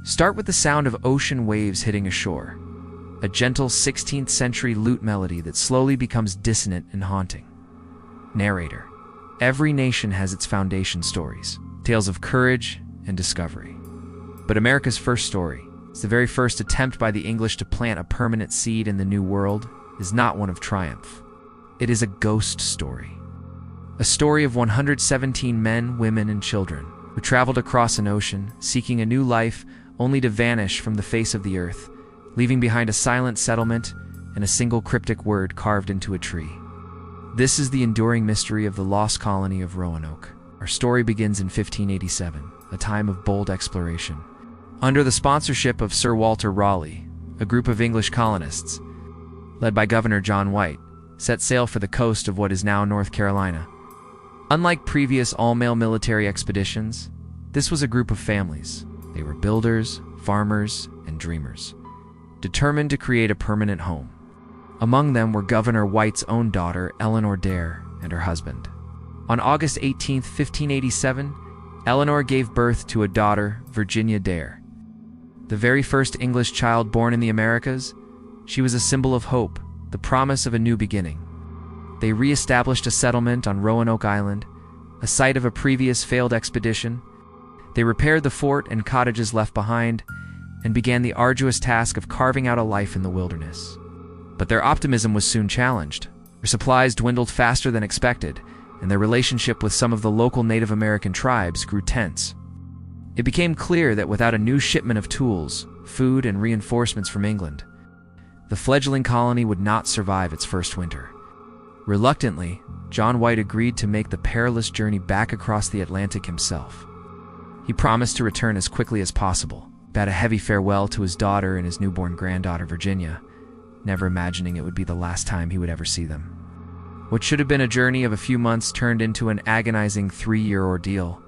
Start with the sound of ocean waves hitting a shore, a gentle 16th century lute melody that slowly becomes dissonant and haunting. Narrator: every nation has its foundation stories, tales of courage and discovery. But America's first story, the very first attempt by the English to plant a permanent seed in the New World, is not one of triumph. It is a ghost story. A story of 117 men, women, and children who traveled across an ocean, seeking a new life only to vanish from the face of the earth, leaving behind a silent settlement and a single cryptic word carved into a tree. This is the enduring mystery of the lost colony of Roanoke. Our story begins in 1587, a time of bold exploration. Under the sponsorship of Sir Walter Raleigh, a group of English colonists, led by Governor John White, set sail for the coast of what is now North Carolina. Unlike previous all-male military expeditions, this was a group of families. They were builders, farmers, and dreamers, determined to create a permanent home. Among them were Governor White's own daughter, Eleanor Dare, and her husband. On August 18, 1587, Eleanor gave birth to a daughter, Virginia Dare. The very first English child born in the Americas, she was a symbol of hope, the promise of a new beginning. They re-established a settlement on Roanoke Island, a site of a previous failed expedition. They repaired the fort and cottages left behind, and began the arduous task of carving out a life in the wilderness. But their optimism was soon challenged. Their supplies dwindled faster than expected, and their relationship with some of the local Native American tribes grew tense. It became clear that without a new shipment of tools, food, and reinforcements from England, the fledgling colony would not survive its first winter. Reluctantly, John White agreed to make the perilous journey back across the Atlantic himself. He promised to return as quickly as possible, bade a heavy farewell to his daughter and his newborn granddaughter Virginia, never imagining it would be the last time he would ever see them. What should have been a journey of a few months turned into an agonizing 3-year ordeal.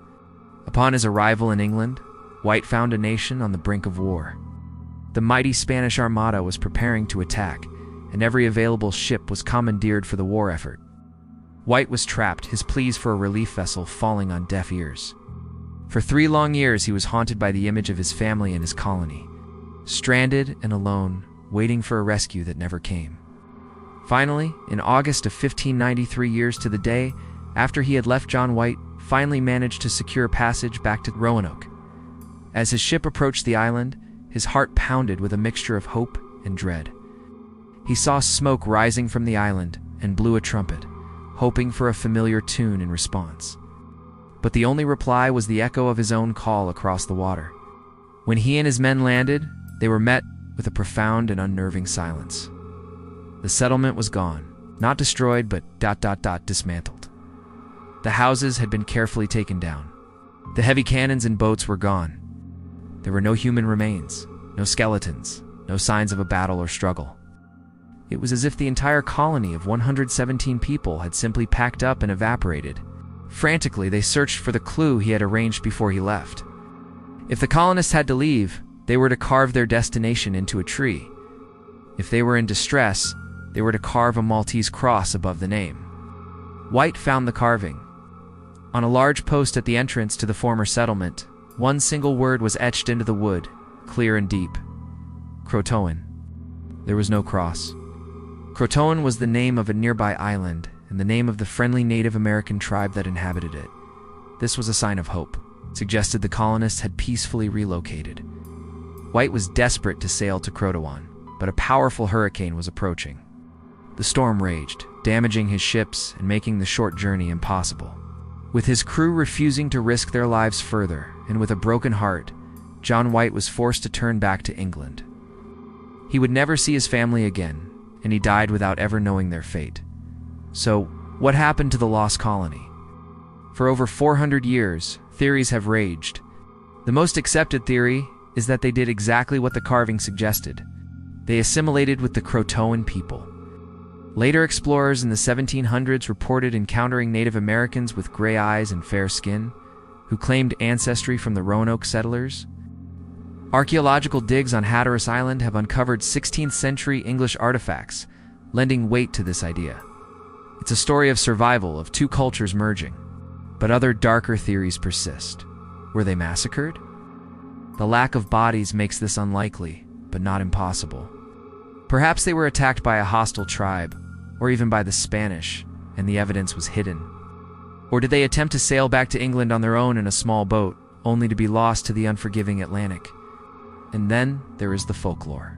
Upon his arrival in England, White found a nation on the brink of war. The mighty Spanish Armada was preparing to attack, and every available ship was commandeered for the war effort. White was trapped, his pleas for a relief vessel falling on deaf ears. For 3 long years he was haunted by the image of his family and his colony, stranded and alone, waiting for a rescue that never came. Finally, in August of 1593, years to the day after he had left, John White finally managed to secure passage back to Roanoke. As his ship approached the island, his heart pounded with a mixture of hope and dread. He saw smoke rising from the island and blew a trumpet, hoping for a familiar tune in response. But the only reply was the echo of his own call across the water. When he and his men landed, they were met with a profound and unnerving silence. The settlement was gone, not destroyed, but dismantled. The houses had been carefully taken down. The heavy cannons and boats were gone. There were no human remains, no skeletons, no signs of a battle or struggle. It was as if the entire colony of 117 people had simply packed up and evaporated. Frantically, they searched for the clue he had arranged before he left. If the colonists had to leave, they were to carve their destination into a tree. If they were in distress, they were to carve a Maltese cross above the name. White found the carving. On a large post at the entrance to the former settlement, one single word was etched into the wood, clear and deep: Croatoan. There was no cross. Croatoan was the name of a nearby island and the name of the friendly Native American tribe that inhabited it. This was a sign of hope, suggested the colonists had peacefully relocated. White was desperate to sail to Croatoan, but a powerful hurricane was approaching. The storm raged, damaging his ships and making the short journey impossible. With his crew refusing to risk their lives further, and with a broken heart, John White was forced to turn back to England. He would never see his family again, and he died without ever knowing their fate. So, what happened to the lost colony? For over 400 years, theories have raged. The most accepted theory is that they did exactly what the carving suggested. They assimilated with the Croatoan people. Later explorers in the 1700s reported encountering Native Americans with gray eyes and fair skin, who claimed ancestry from the Roanoke settlers. Archaeological digs on Hatteras Island have uncovered 16th century English artifacts, lending weight to this idea. It's a story of survival, of 2 cultures merging. But other darker theories persist. Were they massacred? The lack of bodies makes this unlikely, but not impossible. Perhaps they were attacked by a hostile tribe, or even by the Spanish, and the evidence was hidden. Or did they attempt to sail back to England on their own in a small boat, only to be lost to the unforgiving Atlantic? And then there is the folklore.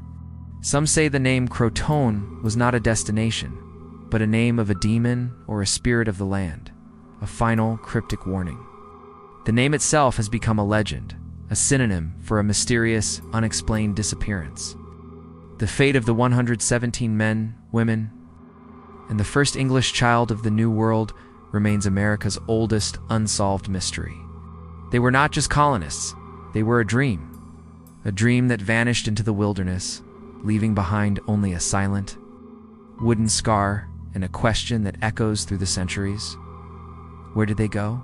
Some say the name Croatoan was not a destination, but a name of a demon or a spirit of the land, a final cryptic warning. The name itself has become a legend, a synonym for a mysterious, unexplained disappearance. The fate of the 117 men, women, and the first English child of the New World remains America's oldest unsolved mystery. They were not just colonists, they were a dream that vanished into the wilderness, leaving behind only a silent, wooden scar and a question that echoes through the centuries. Where did they go?